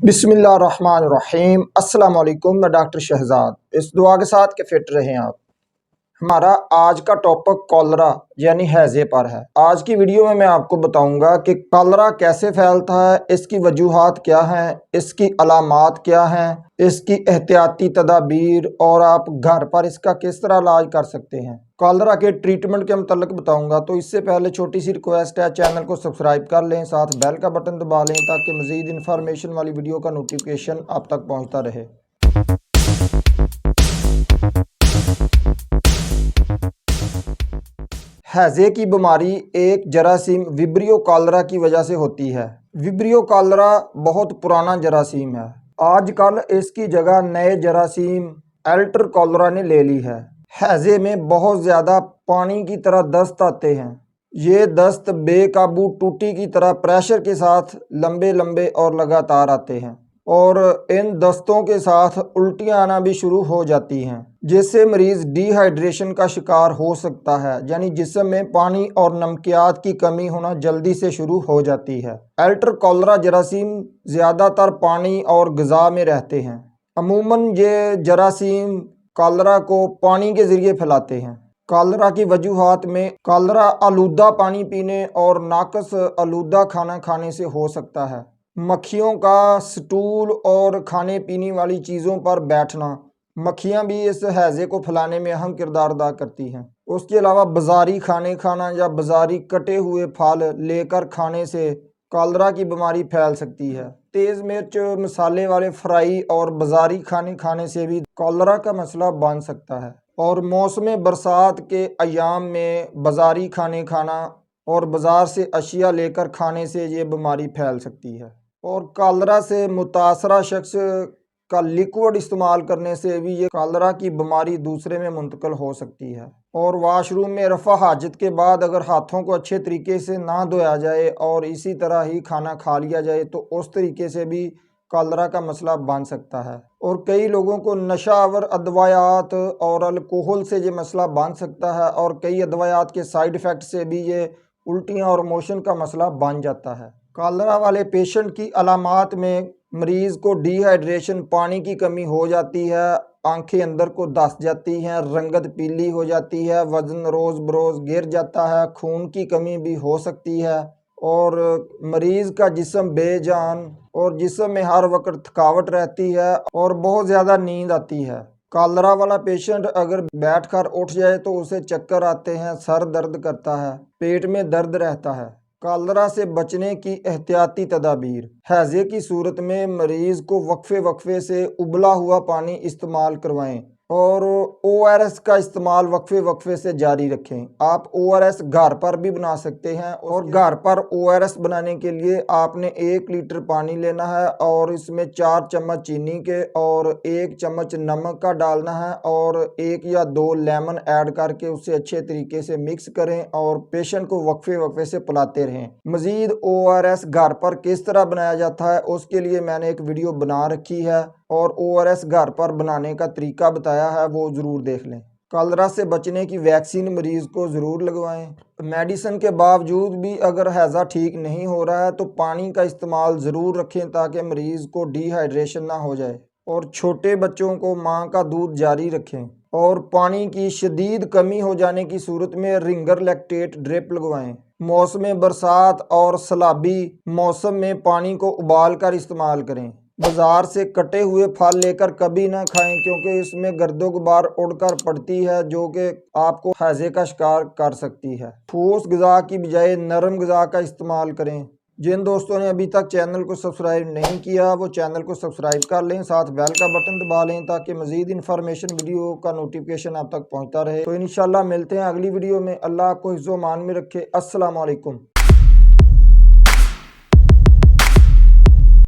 बिस्मिल्लाहिर्रहमानिर्रहीम। अस्सलाम वालेकुम। मैं डॉक्टर शहजाद इस दुआ के साथ कि फिट रहें आप। हमारा आज का टॉपिक कॉलरा यानी हैज़े पर है। आज की वीडियो में मैं आपको बताऊंगा कि कॉलरा कैसे फैलता है, इसकी वजूहात क्या हैं, इसकी अलामात क्या हैं, इसकी एहतियाती तदाबीर और आप घर पर इसका किस तरह इलाज कर सकते हैं। कॉलरा के ट्रीटमेंट के मतलब बताऊंगा, तो इससे पहले छोटी सी रिक्वेस्ट है, चैनल को सब्सक्राइब कर लें, साथ बेल का बटन दबा लें ताकि मज़ीद इंफॉर्मेशन वाली वीडियो का नोटिफिकेशन आप तक पहुँचता रहे। हैज़े की बीमारी एक जरासीम विब्रियो कॉलरा की वजह से होती है। विब्रियो कॉलरा बहुत पुराना जरासीम है। आजकल इसकी जगह नए जरासीम एल्टर कॉलरा ने ले ली है। हैज़े में बहुत ज़्यादा पानी की तरह दस्त आते हैं। ये दस्त बेकाबू टूटी की तरह प्रेशर के साथ लंबे लंबे और लगातार आते हैं और इन दस्तों के साथ उल्टियाँ आना भी शुरू हो जाती हैं, जिससे मरीज़ डिहाइड्रेशन का शिकार हो सकता है, यानी जिस्म में पानी और नमकियात की कमी होना जल्दी से शुरू हो जाती है। एल्टर कॉलरा जरासीम ज़्यादातर पानी और ग़िज़ा में रहते हैं। अमूमन ये जरासीम कॉलरा को पानी के ज़रिए फैलाते हैं। कॉलरा की वजूहात में कॉलरा आलूदा पानी पीने और नाकस आलूदा खाना खाने से हो सकता है। मक्खियों का स्टूल और खाने पीने वाली चीज़ों पर बैठना, मक्खियाँ भी इस हैज़े को फैलाने में अहम किरदार अदा करती हैं। उसके अलावा बाज़ारी खाने खाना या बाज़ारी कटे हुए फल लेकर खाने से कॉलरा की बीमारी फैल सकती है। तेज़ मिर्च मसाले वाले फ्राई और बाज़ारी खाने खाने से भी कॉलरा का मसला बन सकता है। और मौसम बरसात के अयाम में बाज़ारी खाने खाना और बाज़ार से अशिया लेकर खाने से ये बीमारी फैल सकती है। और कॉलरा से मुतासरा शख्स का लिक्विड इस्तेमाल करने से भी ये कॉलरा की बीमारी दूसरे में मुंतकिल हो सकती है। और वाशरूम में रफ़ा हाजत के बाद अगर हाथों को अच्छे तरीके से ना धोया जाए और इसी तरह ही खाना खा लिया जाए तो उस तरीके से भी कॉलरा का मसला बन सकता है। और कई लोगों को नशावर अदवायात और अल्कोहल से ये मसला बन सकता है और कई अदवायात के साइड इफ़ेक्ट से भी ये उल्टियाँ और मोशन का मसला बन जाता है। कॉलरा वाले पेशेंट की अलामात में मरीज़ को डिहाइड्रेशन, पानी की कमी हो जाती है, आंखें अंदर को धंस जाती हैं, रंगत पीली हो जाती है, वज़न रोज़ बरोज़ गिर जाता है, खून की कमी भी हो सकती है और मरीज़ का जिस्म बेजान और जिस्म में हर वक्त थकावट रहती है और बहुत ज़्यादा नींद आती है। कॉलरा वाला पेशेंट अगर बैठकर उठ जाए तो उसे चक्कर आते हैं, सर दर्द करता है, पेट में दर्द रहता है। कॉलरा से बचने की एहतियाती तदाबीर। हैज़े की सूरत में मरीज़ को वक्फे से उबला हुआ पानी इस्तेमाल करवाएं और ORS का इस्तेमाल वक्फे से जारी रखें। आप ORS घर पर भी बना सकते हैं और घर पर ORS बनाने के लिए आपने 1 लीटर पानी लेना है और इसमें 4 चम्मच चीनी के और 1 चम्मच नमक का डालना है और 1 या 2 लेमन ऐड करके उसे अच्छे तरीके से मिक्स करें और पेशेंट को वक्फे से पिलाते रहें। मज़ीद ORS घर पर किस तरह बनाया जाता है उसके लिए मैंने एक वीडियो बना रखी है और ORS घर पर बनाने का तरीका बताया है, वो ज़रूर देख लें। कॉलरा से बचने की वैक्सीन मरीज़ को ज़रूर लगवाएं। मेडिसिन के बावजूद भी अगर हैज़ा ठीक नहीं हो रहा है तो पानी का इस्तेमाल ज़रूर रखें ताकि मरीज़ को डिहाइड्रेशन ना हो जाए। और छोटे बच्चों को माँ का दूध जारी रखें और पानी की शदीद कमी हो जाने की सूरत में रिंगर लैक्टेट ड्रिप लगवाएं। मौसम बरसात और सैलाबी मौसम में पानी को उबाल कर इस्तेमाल करें। बाज़ार से कटे हुए फल लेकर कभी ना खाएं क्योंकि इसमें गर्दो गुबार उड़कर पड़ती है जो कि आपको हैज़े का शिकार कर सकती है। ठोस ग़िज़ा की बजाय नरम ग़िज़ा का इस्तेमाल करें। जिन दोस्तों ने अभी तक चैनल को सब्सक्राइब नहीं किया वो चैनल को सब्सक्राइब कर लें, साथ बेल का बटन दबा लें ताकि मज़ीद इंफॉर्मेशन वीडियो का नोटिफिकेशन आप तक पहुंचता रहे। तो इंशाल्लाह मिलते हैं अगली वीडियो में। अल्लाह आपको हिफ्ज़-ओ-मान में रखे। अस्सलाम वालेकुम।